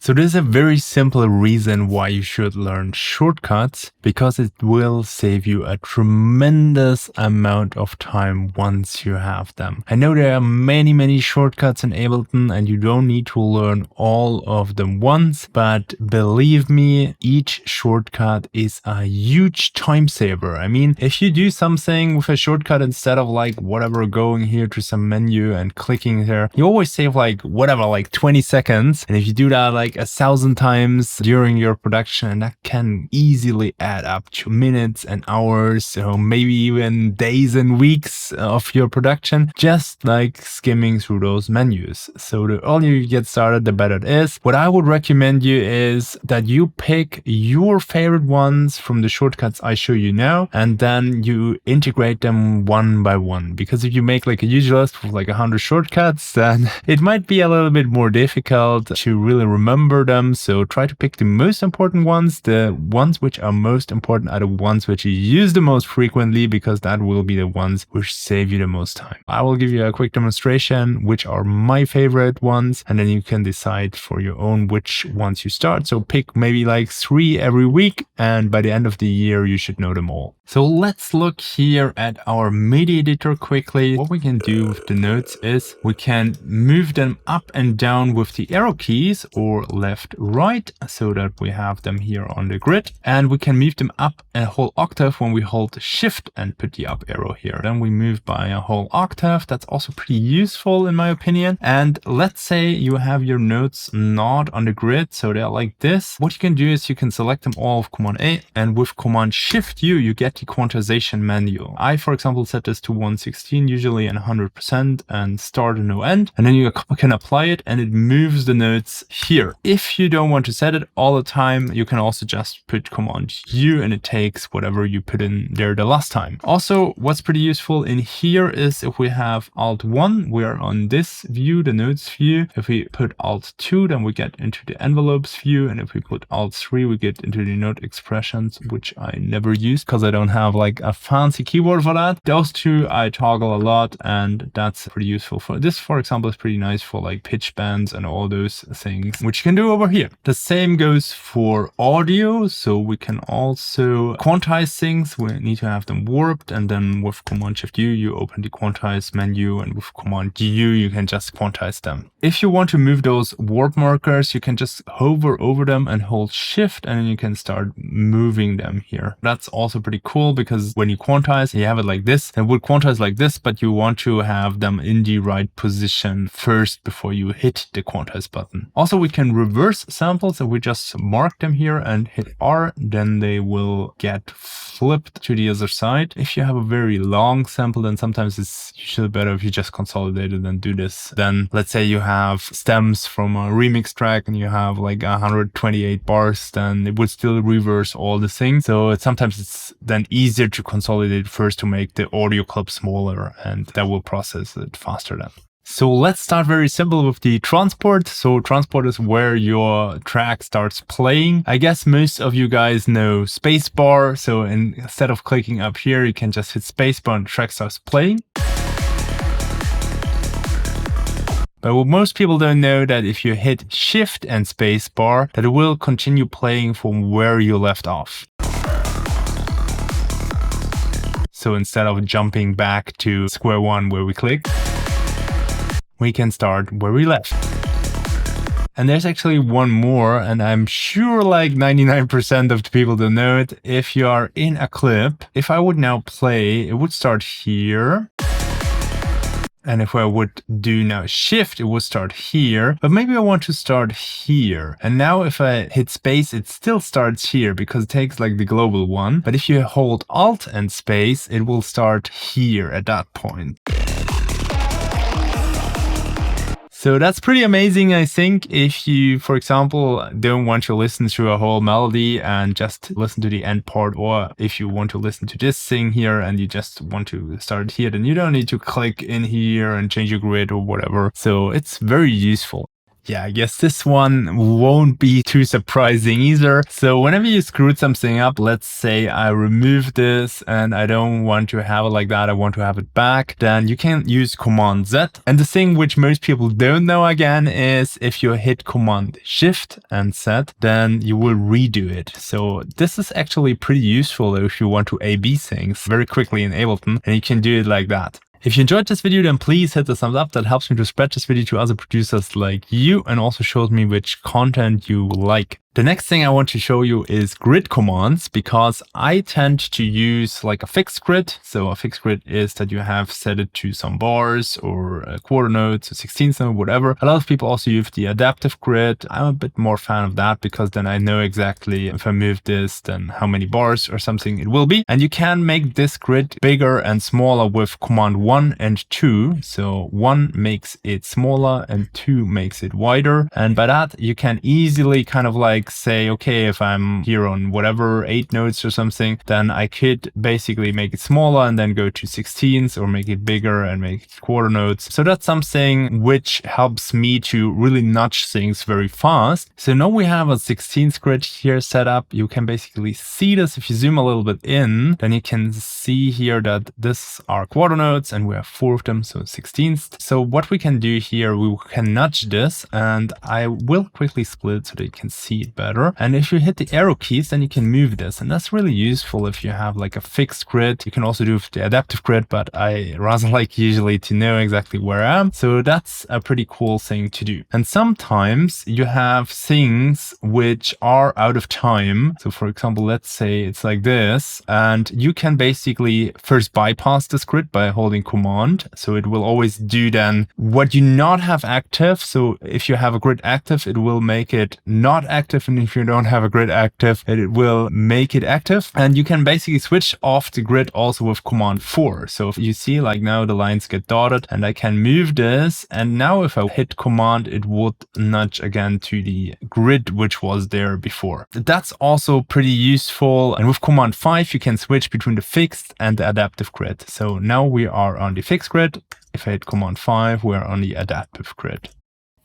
So there's a very simple reason why you should learn shortcuts, because it will save you a tremendous amount of time once you have them. I know there are many shortcuts in Ableton and you don't need to learn all of them once, but believe me, each shortcut is a huge time saver. I mean, if you do something with a shortcut instead of like whatever going here to some menu and clicking here, you always save like whatever, like 20 seconds. And if you do that like 1,000 times during your production, that can easily add up to minutes and hours, so maybe even days and weeks of your production, just like skimming through those menus. So the earlier you get started, the better it is. What I would recommend you is that you pick your favorite ones from the shortcuts I show you now, and then you integrate them one by one. Because if you make like a huge list with like 100 shortcuts, then it might be a little bit more difficult to really remember them. So try to pick the most important ones. The ones which are most important are the ones which you use the most frequently, because that will be the ones which save you the most time. I will give you a quick demonstration which are my favorite ones, and then you can decide for your own which ones you start. So pick maybe like 3 every week, and by the end of the year you should know them all. So let's look here at our MIDI editor quickly. What we can do with the notes is we can move them up and down with the arrow keys, or left, right, so that we have them here on the grid. And we can move them up a whole octave when we hold shift and put the up arrow here. Then we move by a whole octave. That's also pretty useful in my opinion. And let's say you have your notes not on the grid, so they're like this. What you can do is you can select them all with Command A, and with Command Shift U, you get the quantization menu. I, for example, set this to 116, usually in 100%, and start and no end. And then you can apply it and it moves the notes here. If you don't want to set it all the time, you can also just put Command U and it takes whatever you put in there the last time. Also, what's pretty useful in here is if we have Alt 1, we are on this view, the notes view. If we put Alt 2, then we get into the envelopes view. And if we put Alt 3, we get into the note expressions, which I never use because I don't have like a fancy keyboard for that. Those two I toggle a lot, and that's pretty useful. For this, for example, is pretty nice for like pitch bands and all those things, which you can do over here. The same goes for audio. So we can also quantize things. We need to have them warped, and then with Command Shift U, you open the quantize menu, and with Command U, you can just quantize them. If you want to move those warp markers, you can just hover over them and hold Shift, and then you can start moving them here. That's also pretty cool, because when you quantize, you have it like this, it would quantize like this, but you want to have them in the right position first before you hit the quantize button. Also, we can reverse samples, so we just mark them here and hit R, then they will get flipped to the other side. If you have a very long sample, then sometimes it's usually better if you just consolidate it and do this. Then let's say you have stems from a remix track and you have like 128 bars, then it would still reverse all the things. So sometimes it's then easier to consolidate first to make the audio clip smaller, and that will process it faster then. So let's start very simple with the transport. So transport is where your track starts playing. I guess most of you guys know spacebar. So instead of clicking up here, you can just hit spacebar and the track starts playing. But what most people don't know, that if you hit shift and spacebar, that it will continue playing from where you left off. So instead of jumping back to square one where we click, we can start where we left. And there's actually one more, and I'm sure like 99% of the people don't know it. If you are in a clip, if I would now play, it would start here. And if I would do now shift, it would start here, but maybe I want to start here. And now if I hit space, it still starts here because it takes like the global one. But if you hold Alt and space, it will start here at that point. So that's pretty amazing, I think, if you, for example, don't want to listen to a whole melody and just listen to the end part, or if you want to listen to this thing here and you just want to start here, then you don't need to click in here and change your grid or whatever. So it's very useful. Yeah, I guess this one won't be too surprising either. So whenever you screwed something up, let's say I remove this and I don't want to have it like that, I want to have it back, then you can use Command Z. And the thing which most people don't know again is if you hit Command Shift and Z, then you will redo it. So this is actually pretty useful if you want to A/B things very quickly in Ableton, and you can do it like that. If you enjoyed this video, then please hit the thumbs up. That helps me to spread this video to other producers like you and also shows me which content you like. The next thing I want to show you is grid commands, because I tend to use like a fixed grid. So a fixed grid is that you have set it to some bars or quarter notes, a 16th note, whatever. A lot of people also use the adaptive grid. I'm a bit more fan of that because then I know exactly if I move this, then how many bars or something it will be. And you can make this grid bigger and smaller with command 1 and 2. So 1 makes it smaller and 2 makes it wider. And by that, you can easily kind of like say, okay, if I'm here on whatever 8 notes or something, then I could basically make it smaller and then go to 16ths, or make it bigger and make it quarter notes. So that's something which helps me to really nudge things very fast. So now we have a 16th grid here set up. You can basically see this. If you zoom a little bit in, then you can see here that this are quarter notes and we have 4 of them, so 16th. So what we can do here, we can nudge this, and I will quickly split it so that you can see it better. And if you hit the arrow keys, then you can move this, and that's really useful if you have like a fixed grid. You can also do the adaptive grid, but I rather like usually to know exactly where I am. So that's a pretty cool thing to do. And sometimes you have things which are out of time. So for example, let's say it's like this, and you can basically first bypass this grid by holding command. So it will always do then what you not have active. So if you have a grid active, it will make it not active, and if you don't have a grid active, it will make it active. And you can basically switch off the grid also with command 4. So if you see, like now the lines get dotted, and I can move this, and now if I hit command, it would nudge again to the grid which was there before. That's also pretty useful. And with command 5, you can switch between the fixed and the adaptive grid. So now we are on the fixed grid. If I hit command 5, we're on the adaptive grid.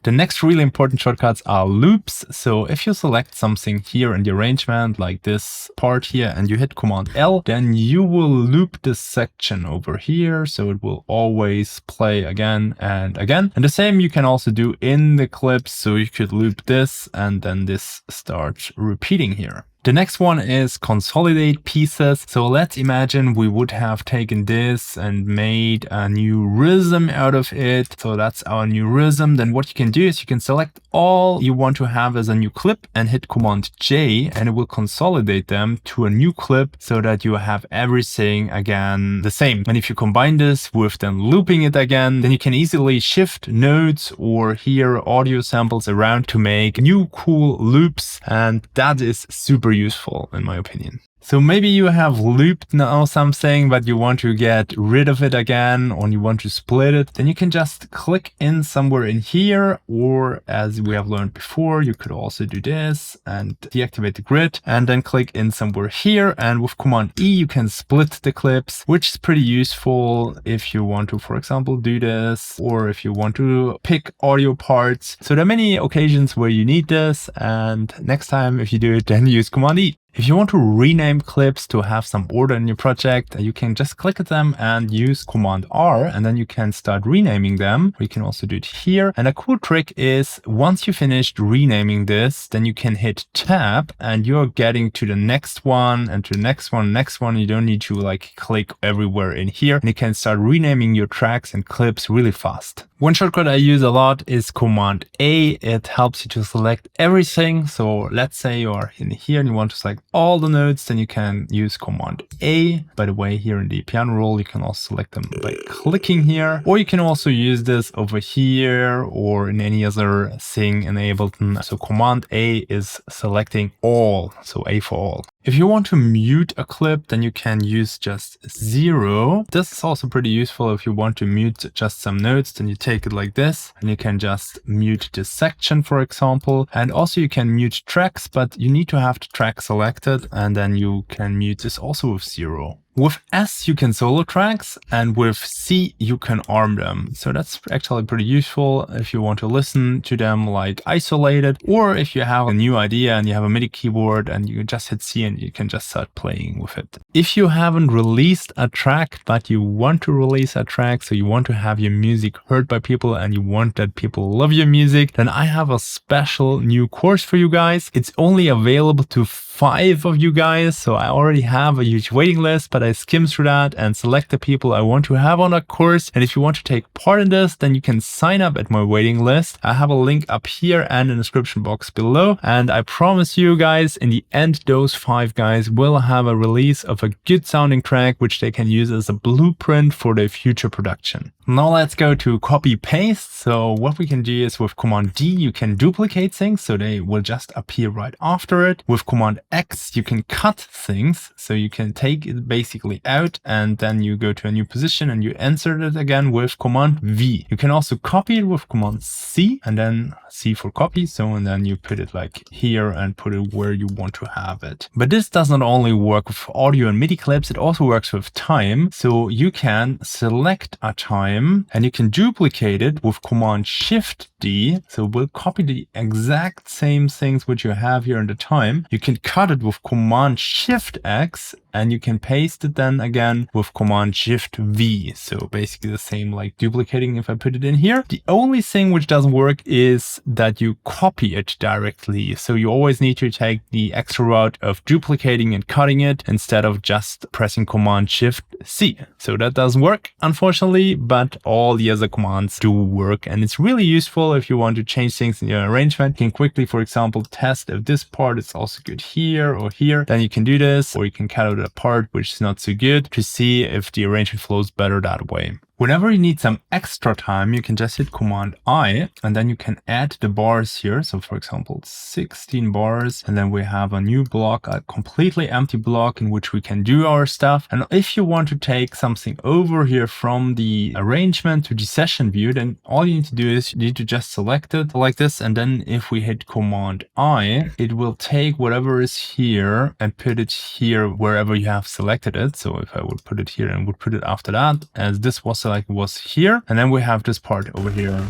The next really important shortcuts are loops. So if you select something here in the arrangement, like this part here, and you hit command L, then you will loop this section over here. So it will always play again and again. And the same you can also do in the clips. So you could loop this, and then this starts repeating here. The next one is consolidate pieces. So let's imagine we would have taken this and made a new rhythm out of it. So that's our new rhythm. Then what you can do is you can select all you want to have as a new clip and hit command J, and it will consolidate them to a new clip so that you have everything again the same. And if you combine this with then looping it again, then you can easily shift notes or hear audio samples around to make new cool loops. And that is super useful in my opinion. So maybe you have looped now something, but you want to get rid of it again, or you want to split it, then you can just click in somewhere in here, or as we have learned before, you could also do this and deactivate the grid and then click in somewhere here. And with command E, you can split the clips, which is pretty useful if you want to, for example, do this, or if you want to pick audio parts. So there are many occasions where you need this, and next time if you do it, then use command E. If you want to rename clips to have some order in your project, you can just click at them and use command R, and then you can start renaming them. You can also do it here. And a cool trick is once you finished renaming this, then you can hit tab and you're getting to the next one and to the next one, next one. You don't need to like click everywhere in here, and you can start renaming your tracks and clips really fast. One shortcut I use a lot is command A. It helps you to select everything. So let's say you are in here and you want to select all the notes, then you can use command A. By the way, here in the piano roll, you can also select them by clicking here, or you can also use this over here or in any other thing in Ableton. So command A is selecting all, so A for all. If you want to mute a clip, then you can use just 0. This is also pretty useful if you want to mute just some notes, then you take it like this and you can just mute this section, for example. And also you can mute tracks, but you need to have the track selected, and then you can mute this also with 0. With S, you can solo tracks, and with C, you can arm them. So that's actually pretty useful if you want to listen to them like isolated, or if you have a new idea and you have a MIDI keyboard and you just hit C and you can just start playing with it. If you haven't released a track, but you want to release a track, so you want to have your music heard by people and you want that people love your music, then I have a special new course for you guys. It's only available to 5 of you guys, so I already have a huge waiting list, but I skim through that and select the people I want to have on a course. And if you want to take part in this, then you can sign up at my waiting list. I have a link up here and in the description box below. And I promise you guys, in the end, those 5 guys will have a release of a good sounding track, which they can use as a blueprint for their future production. Now let's go to copy paste. So what we can do is with Command D, you can duplicate things, so they will just appear right after it. With Command X, you can cut things, so you can take it basically out and then you go to a new position and you insert it again with Command V. You can also copy it with Command C and then C for copy. So, and then you put it like here and put it where you want to have it. But this does not only work with audio and MIDI clips, it also works with time. So you can select a time and you can duplicate it with Command Shift D. So we'll copy the exact same things which you have here in the time. You can cut it with Command Shift X and you can paste it then again with Command Shift V. So basically the same like duplicating if I put it in here. The only thing which doesn't work is that you copy it directly. So you always need to take the extra route of duplicating and cutting it instead of just pressing Command Shift C. So that doesn't work, unfortunately, but all the other commands do work. And it's really useful if you want to change things in your arrangement. You can quickly, for example, test if this part is also good here or here. Then you can do this, or you can cut out a part which is not so good to see if the arrangement flows better that way. Whenever you need some extra time, you can just hit Command I and then you can add the bars here. So for example, 16 bars, and then we have a new block, a completely empty block in which we can do our stuff. And if you want to take something over here from the arrangement to the session view, then all you need to do is you need to just select it like this. And then if we hit Command I, it will take whatever is here and put it here wherever you have selected it. So if I would put it here and would put it after that, as this was like was here, and then we have this part over here.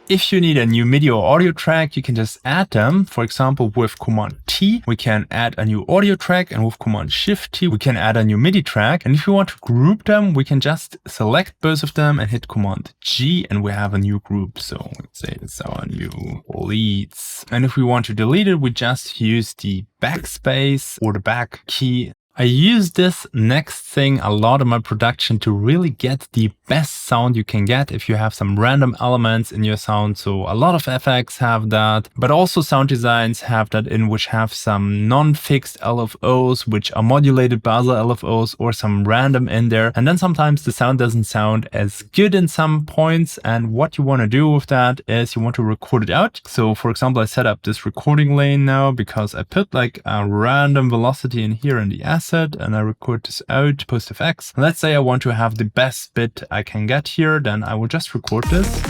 If you need a new MIDI or audio track, you can just add them. For example, with Command T, we can add a new audio track, and with Command Shift T, we can add a new MIDI track. And if you want to group them, we can just select both of them and hit Command G, and we have a new group. So let's say it's our new leads. And if we want to delete it, we just use the backspace or the back key. I use this next thing a lot in my production to really get the best sound you can get if you have some random elements in your sound. So a lot of FX have that, but also sound designs have that in which have some non-fixed LFOs, which are modulated by other LFOs or some random in there. And then sometimes the sound doesn't sound as good in some points. And what you want to do with that is you want to record it out. So for example, I set up this recording lane now because I put like a random velocity in here in the asset and I record this out post FX. Let's say I want to have the best bit I can get here, then I will just record this.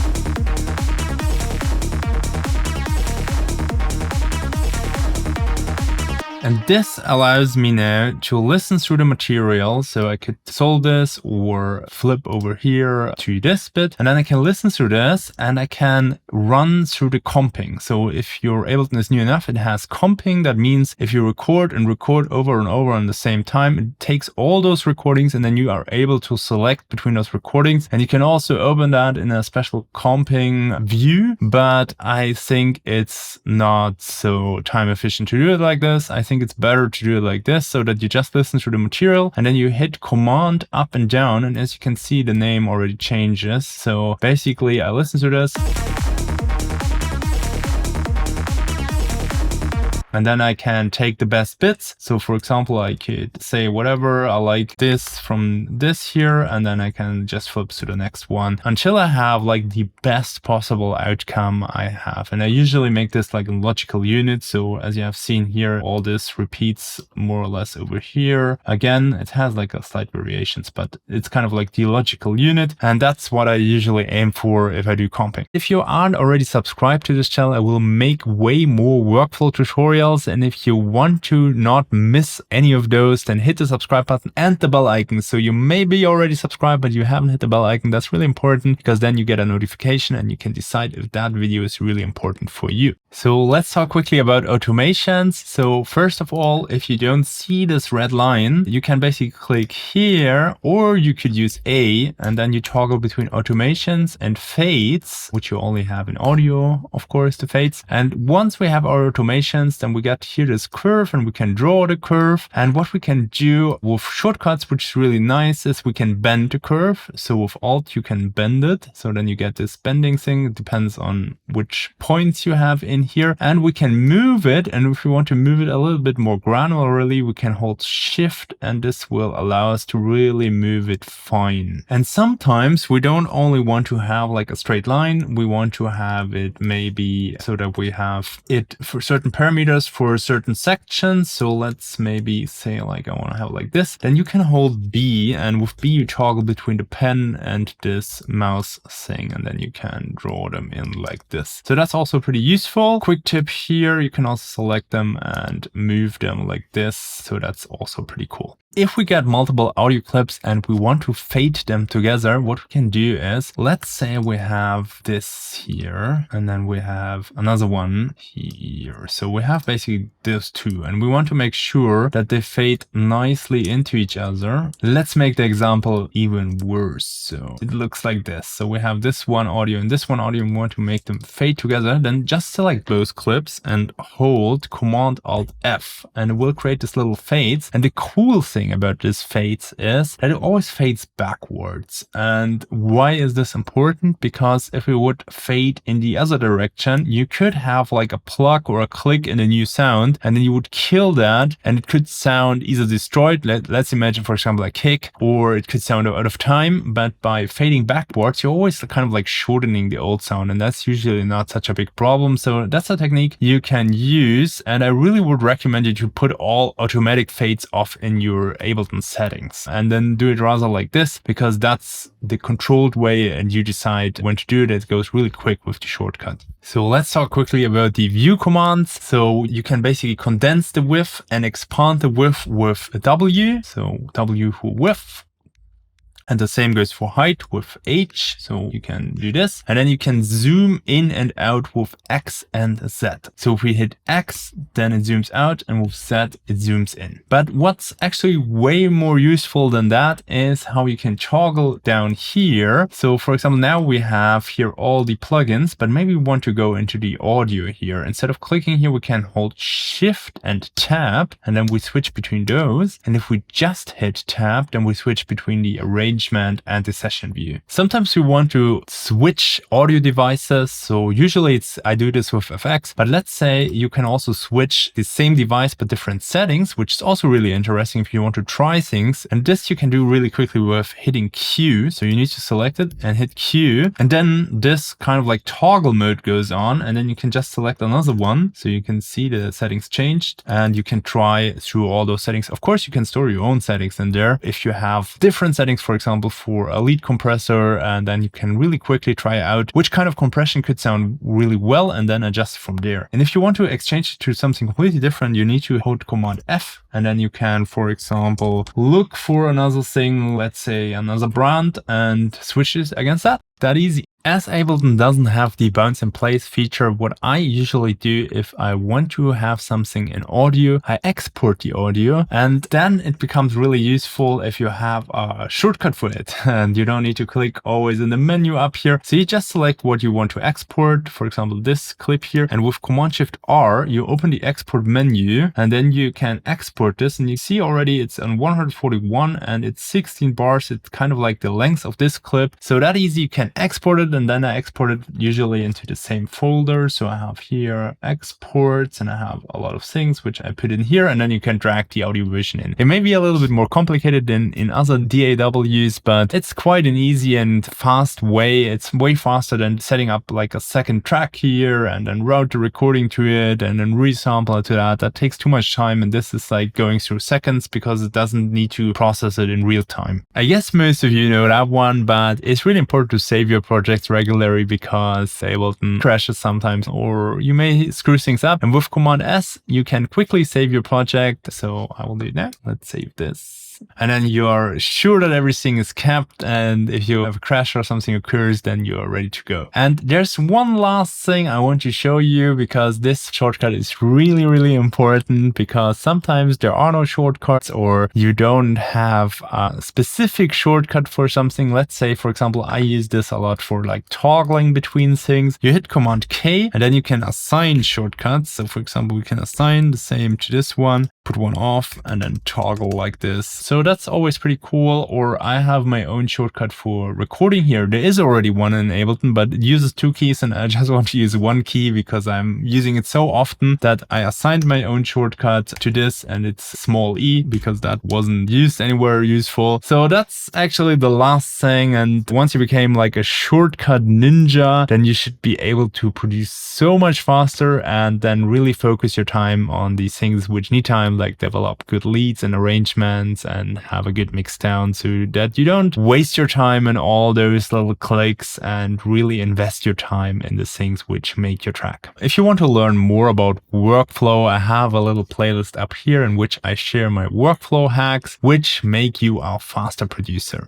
And this allows me now to listen through the material. So I could solve this or flip over here to this bit, and then I can listen through this and I can run through the comping. So if your Ableton is new enough, it has comping. That means if you record and record over and over on the same time, it takes all those recordings and then you are able to select between those recordings. And you can also open that in a special comping view, but I think it's not so time efficient to do it like this. I think it's better to do it like this so that you just listen to the material and then you hit Command up and down, and as you can see the name already changes. So basically I listen to this and then I can take the best bits. So for example, I could say whatever, I like this from this here, and then I can just flip to the next one until I have like the best possible outcome I have. And I usually make this like a logical unit. So as you have seen here, all this repeats more or less over here. Again, it has like a slight variations, but it's kind of like the logical unit. And that's what I usually aim for if I do comping. If you aren't already subscribed to this channel, I will make way more workflow tutorials tutorials. And if you want to not miss any of those, then hit the subscribe button and the bell icon. So you may be already subscribed, but you haven't hit the bell icon. That's really important because then you get a notification and you can decide if that video is really important for you. So let's talk quickly about automations. So first of all, if you don't see this red line, you can basically click here, or you could use A, and then you toggle between automations and fades, which you only have in audio, of course, the fades. And once we have our automations, then we get here this curve and we can draw the curve. And what we can do with shortcuts, which is really nice, is we can bend the curve. So with Alt, you can bend it. So then you get this bending thing. It depends on which points you have in here, and we can move it. And if we want to move it a little bit more granularly, we can hold Shift, and this will allow us to really move it fine. And sometimes we don't only want to have like a straight line, we want to have it maybe so that we have it for certain parameters for certain sections. So let's maybe say like I want to have like this. Then you can hold B, and with B you toggle between the pen and this mouse thing, and then you can draw them in like this. So that's also pretty useful. Quick tip here, you can also select them and move them like this. So that's also pretty cool. If we get multiple audio clips and we want to fade them together, what we can do is, let's say we have this here, and then we have another one here. So we have basically those two, and we want to make sure that they fade nicely into each other. Let's make the example even worse. So it looks like this. So we have this one audio and this one audio, and we want to make them fade together. Then just select those clips and hold Command-Alt-F, and it will create this little fades. And the cool thing about this fades is that it always fades backwards. And why is this important? Because if we would fade in the other direction, you could have like a plug or a click in a new sound, and then you would kill that, and it could sound either destroyed, let's imagine for example a kick, or it could sound out of time. But by fading backwards, you're always kind of like shortening the old sound, and that's usually not such a big problem. So that's a technique you can use, and I really would recommend you to put all automatic fades off in your Ableton settings, and then do it rather like this, because that's the controlled way and you decide when to do it. It goes really quick with the shortcut. So let's talk quickly about the view commands. So you can basically condense the width and expand the width with a W. So W for width. And the same goes for height with H. So you can do this. And then you can zoom in and out with X and Z. So if we hit X, then it zooms out, and with Z, it zooms in. But what's actually way more useful than that is how you can toggle down here. So for example, now we have here all the plugins, but maybe we want to go into the audio here. Instead of clicking here, we can hold Shift and Tab, and then we switch between those. And if we just hit Tab, then we switch between the arrangement and the session view. Sometimes we want to switch audio devices. So usually I do this with FX, but let's say you can also switch the same device but different settings, which is also really interesting if you want to try things. And this you can do really quickly with hitting Q. So you need to select it and hit Q, and then this kind of like toggle mode goes on, and then you can just select another one. So you can see the settings changed, and you can try through all those settings. Of course, you can store your own settings in there if you have different settings, for example, for a lead compressor, and then you can really quickly try out which kind of compression could sound really well and then adjust from there. And if you want to exchange it to something completely different, you need to hold Command F, and then you can, for example, look for another thing, let's say another brand, and switch it against that. That easy. As Ableton doesn't have the bounce in place feature, what I usually do if I want to have something in audio, I export the audio, and then it becomes really useful if you have a shortcut for it and you don't need to click always in the menu up here. So you just select what you want to export, for example, this clip here, and with Command Shift R, you open the export menu, and then you can export this, and you see already it's on 141 and it's 16 bars. It's kind of like the length of this clip. So that easy, you can export it, and then I export it usually into the same folder. So I have here exports, and I have a lot of things which I put in here, and then you can drag the audio version in. It may be a little bit more complicated than in other DAWs, but it's quite an easy and fast way. It's way faster than setting up like a second track here and then route the recording to it and then resample it to that. That takes too much time, and this is like going through seconds because it doesn't need to process it in real time. I guess most of you know that one, but it's really important to save your projects projects regularly because Ableton crashes sometimes or you may screw things up. And with Command S, you can quickly save your project. So I will do it now. Let's save this. And then you are sure that everything is kept. And if you have a crash or something occurs, then you are ready to go. And there's one last thing I want to show you, because this shortcut is really, really important, because sometimes there are no shortcuts or you don't have a specific shortcut for something. Let's say, for example, I use this a lot for like toggling between things. You hit Command K and then you can assign shortcuts. So for example, we can assign the same to this one, put one off and then toggle like this. So that's always pretty cool. Or I have my own shortcut for recording here. There is already one in Ableton, but it uses 2 keys and I just want to use 1 key because I'm using it so often that I assigned my own shortcut to this, and it's small e because that wasn't used anywhere useful. So that's actually the last thing. And once you became like a shortcut ninja, then you should be able to produce so much faster and then really focus your time on these things which need time, like develop good leads and arrangements and have a good mix down, so that you don't waste your time in all those little clicks and really invest your time in the things which make your track. If you want to learn more about workflow, I have a little playlist up here in which I share my workflow hacks which make you a faster producer.